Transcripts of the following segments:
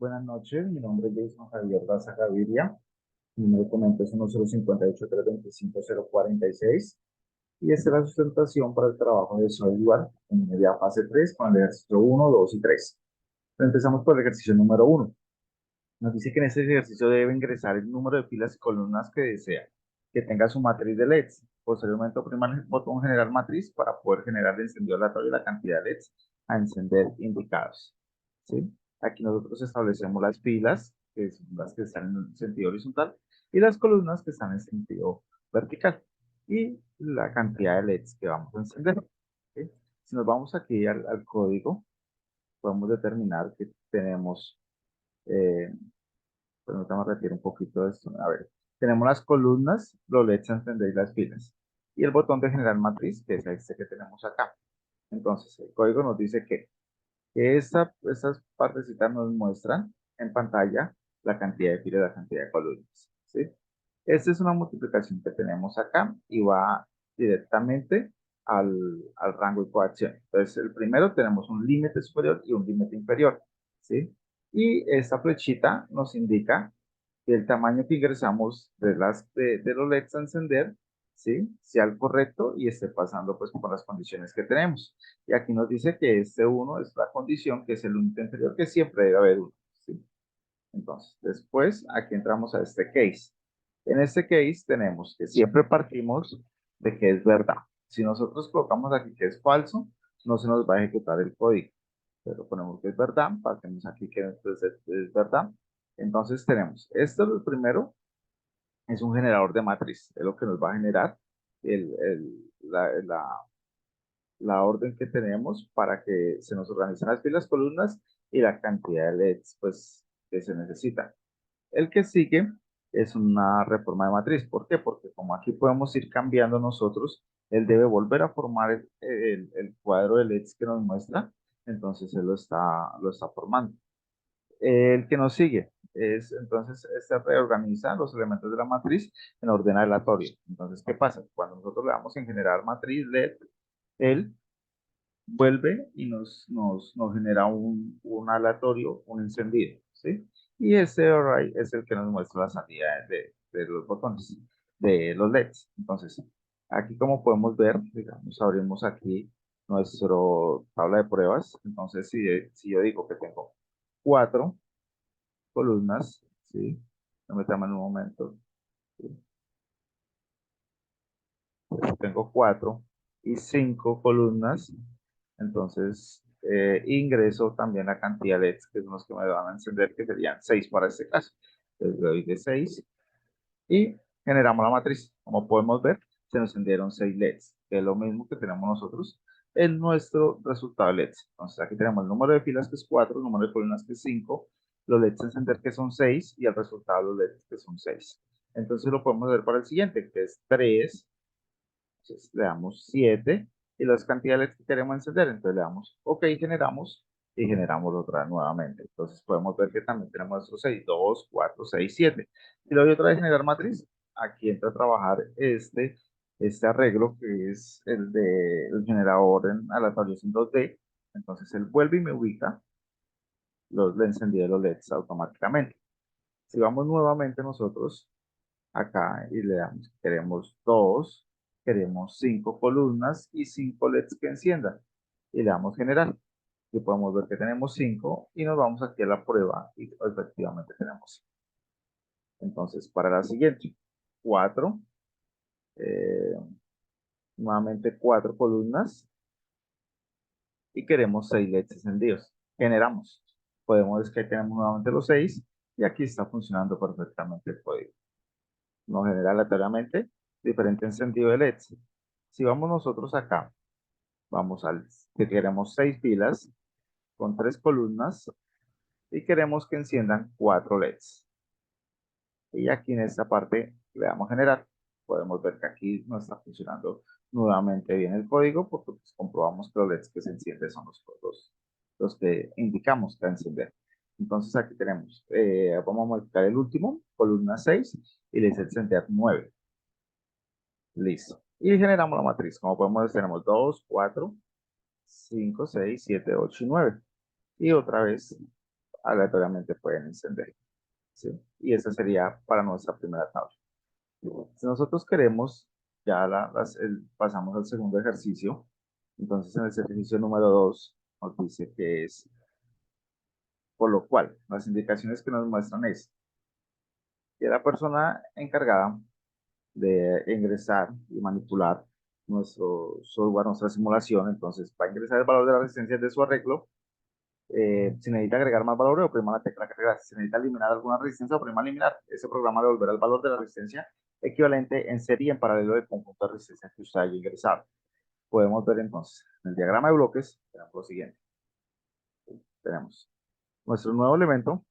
Buenas noches, mi nombre es Jason Javier Daza Gaviria, mi número de documento es 1058-325-046 y esta es la sustentación para el trabajo de software en media fase 3 con el ejercicio 1, 2 y 3. Empezamos por el ejercicio número 1. Nos dice que en este ejercicio debe ingresar el número de filas y columnas que desea, que tenga su matriz de LEDs. Posteriormente, oprimir el botón generar matriz para poder generar el encendido aleatorio y la cantidad de LEDs a encender indicados. ¿Sí? Aquí nosotros establecemos las filas, que son las que están en sentido horizontal, y las columnas que están en sentido vertical, y la cantidad de LEDs que vamos a encender. ¿Sí? Si nos vamos aquí al código, podemos determinar que tenemos eh, permítame retirar un poquito de esto. A ver, tenemos las columnas, los LEDs a encender y las filas. Y el botón de generar matriz, que es este que tenemos acá. Entonces, el código nos dice que estas partecitas nos muestran en pantalla la cantidad de filas y la cantidad de columnas. ¿Sí? Esta es una multiplicación que tenemos acá y va directamente al rango de coacción. Entonces, el primero tenemos un límite superior y un límite inferior. ¿Sí? Y esta flechita nos indica que el tamaño que ingresamos de los LEDs a encender, ¿sí? Sea el correcto y esté pasando pues con las condiciones que tenemos. Y aquí nos dice que este 1 es la condición, que es el límite inferior, que siempre debe haber 1. ¿Sí? Entonces, después aquí entramos a este case. En este case tenemos que siempre partimos de que es verdad. Si nosotros colocamos aquí que es falso, no se nos va a ejecutar el código. Pero ponemos que es verdad, partimos aquí que es verdad. Entonces tenemos, esto es lo primero, es un generador de matriz, es lo que nos va a generar el, el- la, la, la orden que tenemos para que se nos organicen las filas, columnas y la cantidad de LEDs pues, que se necesita. El que sigue es una reforma de matriz. ¿Por qué? Porque como aquí podemos ir cambiando nosotros, él debe volver a formar el cuadro de LEDs que nos muestra, entonces él lo está formando. El que nos sigue es, entonces, este reorganiza los elementos de la matriz en orden aleatorio. Entonces, ¿qué pasa? Cuando nosotros le damos en generar matriz LED, él vuelve y nos genera un aleatorio, un encendido, ¿sí? Y ese array es el que nos muestra la salida de los botones, de los LEDs. Entonces, aquí como podemos ver, digamos, abrimos aquí nuestro tabla de pruebas. Entonces, si yo digo que tengo 4 columnas, ¿sí? Permítame un momento. ¿Sí? Tengo 4 y 5 columnas, entonces ingreso también la cantidad de LEDs que son los que me van a encender, que serían 6 para este caso. Entonces le doy de 6 y generamos la matriz. Como podemos ver, se nos encendieron 6 LEDs, que es lo mismo que tenemos nosotros en nuestro resultado de LEDs. Entonces aquí tenemos el número de filas que es 4, el número de columnas que es 5, los LEDs a encender que son 6 y el resultado de los LEDs que son 6. Entonces lo podemos ver para el siguiente, que es 3. Entonces le damos 7 y las cantidades que queremos encender. Entonces le damos OK, generamos y generamos otra nuevamente. Entonces podemos ver que también tenemos estos 6, 2, 4, 6, 7. Y le doy otra vez generar matriz. Aquí entra a trabajar este arreglo que es el generador en aleatorios en 2D. Entonces él vuelve y me ubica la encendida de los LEDs automáticamente. Si vamos nuevamente nosotros acá y le damos, queremos 2, queremos 5 columnas y 5 LEDs que enciendan. Y le damos generar. Y podemos ver que tenemos 5 y nos vamos aquí a la prueba y efectivamente tenemos 5. Entonces, para la siguiente, 4, eh, nuevamente 4 columnas y queremos 6 LEDs encendidos. Generamos. Podemos ver que ahí tenemos nuevamente los 6 y aquí está funcionando perfectamente el código. Nos genera aleatoriamente diferente encendido de LEDs. Si vamos nosotros acá, vamos al que queremos 6 filas con 3 columnas y queremos que enciendan 4 LEDs. Y aquí en esta parte le damos generar. Podemos ver que aquí no está funcionando nuevamente bien el código porque pues, comprobamos que los LEDs que se encienden son los que indicamos que encender. Entonces aquí tenemos, vamos a modificar el último, columna 6 y le dice encender 9. Listo. Y generamos la matriz. Como podemos ver, tenemos 2, 4, 5, 6, 7, 8 y 9. Y otra vez aleatoriamente pueden encender, ¿sí? Y esa sería para nuestra primera tabla. Si nosotros queremos, ya pasamos al segundo ejercicio. Entonces, en el ejercicio número 2 nos dice que es, por lo cual, las indicaciones que nos muestran es que la persona encargada de ingresar y manipular nuestro software, nuestra simulación, entonces, para ingresar el valor de la resistencia de su arreglo, si necesita agregar más valor, oprima la tecla cargar. Si necesita eliminar alguna resistencia, oprima eliminar. Ese programa devolverá el valor de la resistencia equivalente en serie y en paralelo del conjunto de resistencias que usted haya ingresado. Podemos ver entonces en el diagrama de bloques, tenemos lo siguiente. Tenemos nuestro nuevo elemento,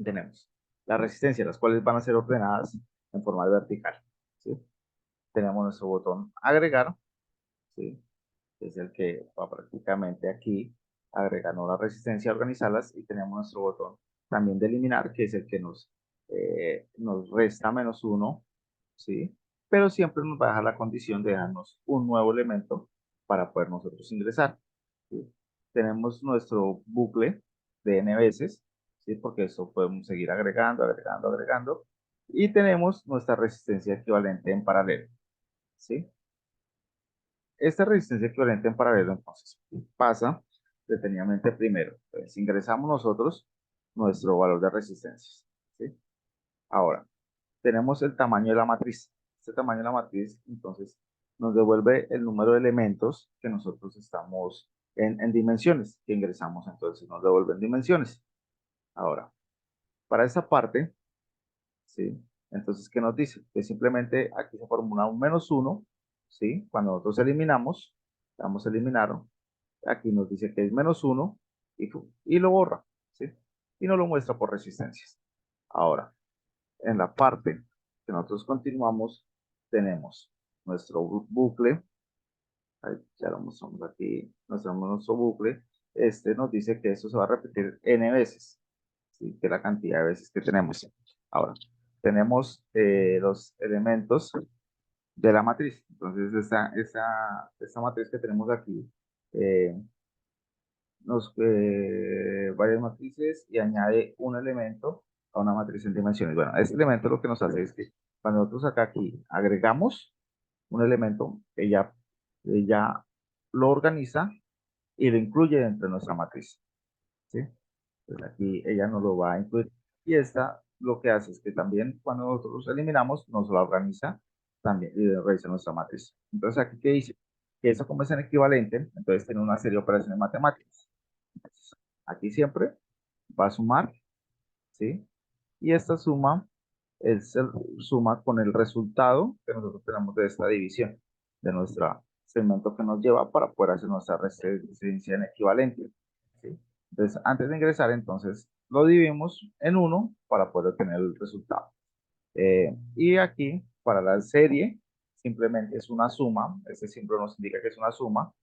tenemos las resistencias, las cuales van a ser ordenadas en forma vertical. ¿Sí? Tenemos nuestro botón agregar, ¿sí? Que es el que va prácticamente aquí agregarnos la resistencia, organizarlas, y tenemos nuestro botón también de eliminar, que es el que nos resta -1, ¿sí? Pero siempre nos va a dejar la condición de dejarnos un nuevo elemento para poder nosotros ingresar, ¿sí? Tenemos nuestro bucle de n veces, ¿sí? Porque eso podemos seguir agregando, agregando, agregando, y tenemos nuestra resistencia equivalente en paralelo, ¿sí? Esta resistencia equivalente en paralelo, entonces, pasa detenidamente primero. Entonces, ingresamos nosotros nuestro valor de resistencias, ¿sí? Ahora, tenemos el tamaño de la matriz. Este tamaño de la matriz, entonces, nos devuelve el número de elementos que nosotros estamos en dimensiones, que ingresamos, entonces nos devuelven dimensiones. Ahora, para esa parte, ¿sí? Entonces, ¿qué nos dice? Que simplemente aquí se formula un -1, ¿sí? Cuando nosotros eliminamos, vamos a eliminar, aquí nos dice que es -1 y lo borra, ¿sí? Y nos lo muestra por resistencias. Ahora, en la parte que nosotros continuamos, tenemos nuestro bucle, ahí ya lo mostramos aquí, nuestro bucle, este nos dice que esto se va a repetir n veces, ¿sí? Que es la cantidad de veces que tenemos. Ahora, tenemos los elementos de la matriz. Entonces, esta matriz que tenemos aquí, eh, varias matrices y añade un elemento a una matriz en dimensiones. Bueno, este elemento lo que nos hace es que cuando nosotros acá aquí agregamos un elemento, ella lo organiza y lo incluye dentro de nuestra matriz, ¿sí? Entonces aquí ella nos lo va a incluir. Y esta lo que hace es que también cuando nosotros eliminamos, nos la organiza también y revisa nuestra matriz. Entonces aquí que dice que eso como es en equivalente, entonces tiene una serie de operaciones matemáticas. Entonces, aquí siempre va a sumar, ¿sí? Y esta suma suma con el resultado que nosotros tenemos de esta división, de nuestro segmento que nos lleva para poder hacer nuestra resistencia en equivalente, ¿sí? Entonces, antes de ingresar, entonces, lo dividimos en 1 para poder obtener el resultado. Y aquí, para la serie, simplemente es una suma, este símbolo nos indica que es una suma,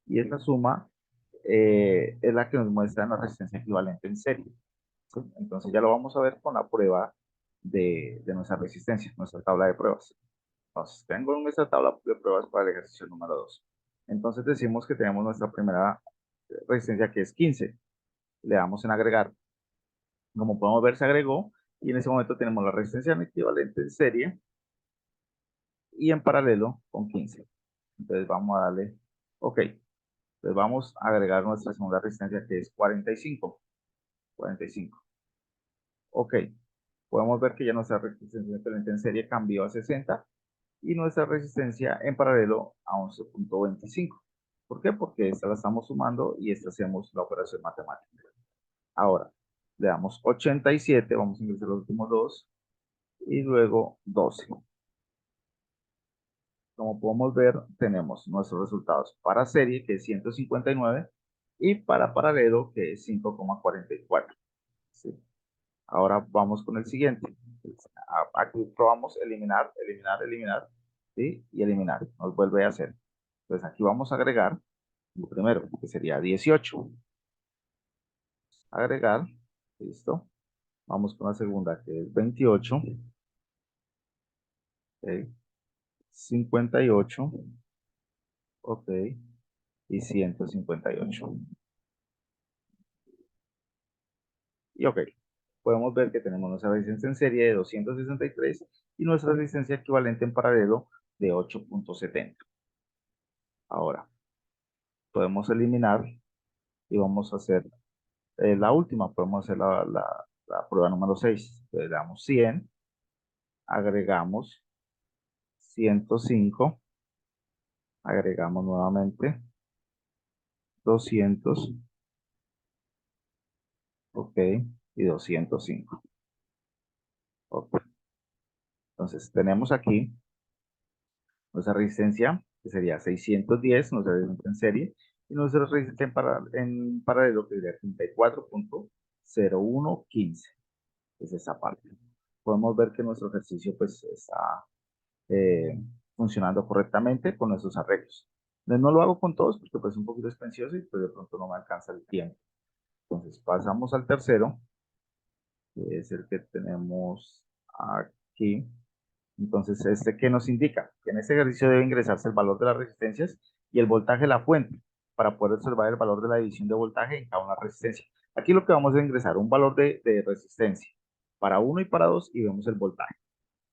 y esta suma es la que nos muestra la resistencia equivalente en serie, ¿sí? Entonces ya lo vamos a ver con la prueba de nuestra resistencia, nuestra tabla de pruebas. Entonces, tengo nuestra tabla de pruebas para el ejercicio número 2. Entonces decimos que tenemos nuestra primera resistencia que es 15. Le damos en agregar. Como podemos ver, se agregó y en ese momento tenemos la resistencia equivalente en serie y en paralelo con 15. Entonces vamos a darle OK. Entonces vamos a agregar nuestra segunda resistencia que es 45. 45. OK. Podemos ver que ya nuestra resistencia equivalente en serie cambió a 60 y nuestra resistencia en paralelo a 11.25. ¿Por qué? Porque esta la estamos sumando y esta hacemos la operación matemática. Ahora, le damos 87, vamos a ingresar los últimos dos, y luego 12. Como podemos ver, tenemos nuestros resultados para serie, que es 159, y para paralelo, que es 5,44. ¿Sí? Ahora vamos con el siguiente. Aquí probamos eliminar, eliminar, eliminar, ¿sí? Y eliminar. Nos vuelve a hacer. Entonces aquí vamos a agregar lo primero, que sería 18. Agregar, listo. Vamos con la segunda, que es 28. Ok. 58. Ok. Y 158. Y ok, podemos ver que tenemos nuestra resistencia en serie de 263 y nuestra resistencia equivalente en paralelo de 8.70. Ahora, podemos eliminar y vamos a hacer la última, podemos hacer la prueba número 6. Le damos 100, agregamos 105, agregamos nuevamente 200, ok, y 205. Ok. Entonces tenemos aquí nuestra resistencia, que sería 610, nuestra resistencia en serie, y nuestra resistencia en paralelo, que sería 34.0115. Es esa parte. Podemos ver que nuestro ejercicio pues está funcionando correctamente con nuestros arreglos. No lo hago con todos porque pues es un poquito expensioso y pues de pronto no me alcanza el tiempo. Entonces pasamos al tercero, que es el que tenemos aquí. Entonces, ¿qué nos indica? Que en este ejercicio debe ingresarse el valor de las resistencias y el voltaje de la fuente para poder observar el valor de la división de voltaje en cada una resistencia. Aquí lo que vamos a ingresar, un valor de resistencia para uno y para dos y vemos el voltaje.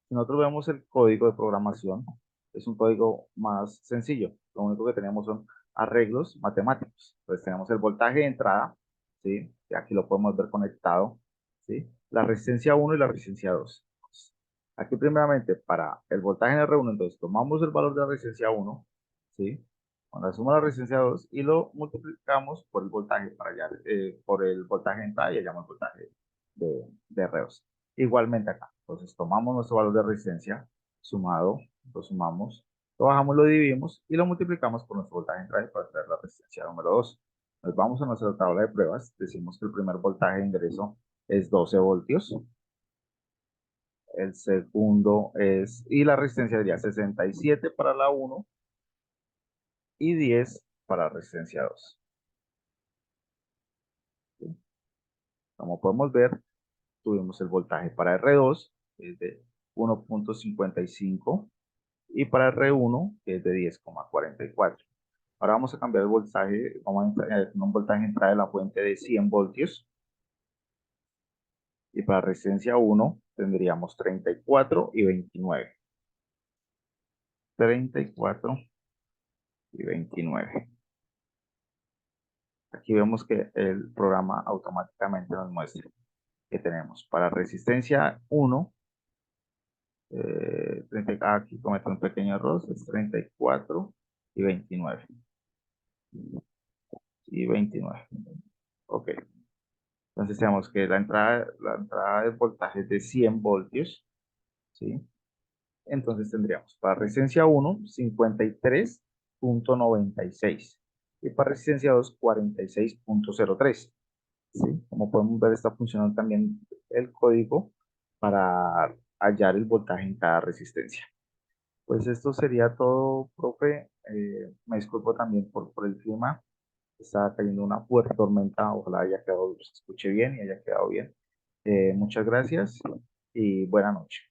Si nosotros vemos el código de programación, es un código más sencillo. Lo único que tenemos son arreglos matemáticos. Entonces tenemos el voltaje de entrada, ¿sí? Y aquí lo podemos ver conectado, ¿sí? La resistencia 1 y la resistencia 2. Aquí primeramente para el voltaje en R1, entonces tomamos el valor de la resistencia 1, ¿sí? Con la suma de la resistencia 2 y lo multiplicamos por el voltaje para allá, por el voltaje de entrada y hallamos el voltaje de R2. Igualmente acá. Entonces tomamos nuestro valor de resistencia sumado, lo sumamos, lo bajamos, lo dividimos y lo multiplicamos por nuestro voltaje de entrada para tener la resistencia número 2. Nos vamos a nuestra tabla de pruebas. Decimos que el primer voltaje de ingreso es 12 voltios. El segundo es, y la resistencia sería 67 para la 1 y 10 para la resistencia 2. ¿Sí? Como podemos ver, tuvimos el voltaje para R2, que es de 1.55, y para R1, que es de 10.44. Ahora vamos a cambiar el voltaje, vamos a añadir un voltaje de entrada de la fuente de 100 voltios, y para resistencia 1 tendríamos 34 y 29. 34 y 29. Aquí vemos que el programa automáticamente nos muestra que tenemos para resistencia 1, aquí cometo un pequeño error, es 34 y 29. Y 29. Ok. Entonces tenemos que la entrada de voltaje es de 100 voltios, ¿sí? Entonces tendríamos para resistencia 1, 53.96. Y para resistencia 2, 46.03. ¿Sí? Como podemos ver, está funcionando también el código para hallar el voltaje en cada resistencia. Pues esto sería todo, profe. Me disculpo también por el clima. Está cayendo una fuerte tormenta. Ojalá haya quedado, se escuche bien y haya quedado bien. Muchas gracias y buena noche.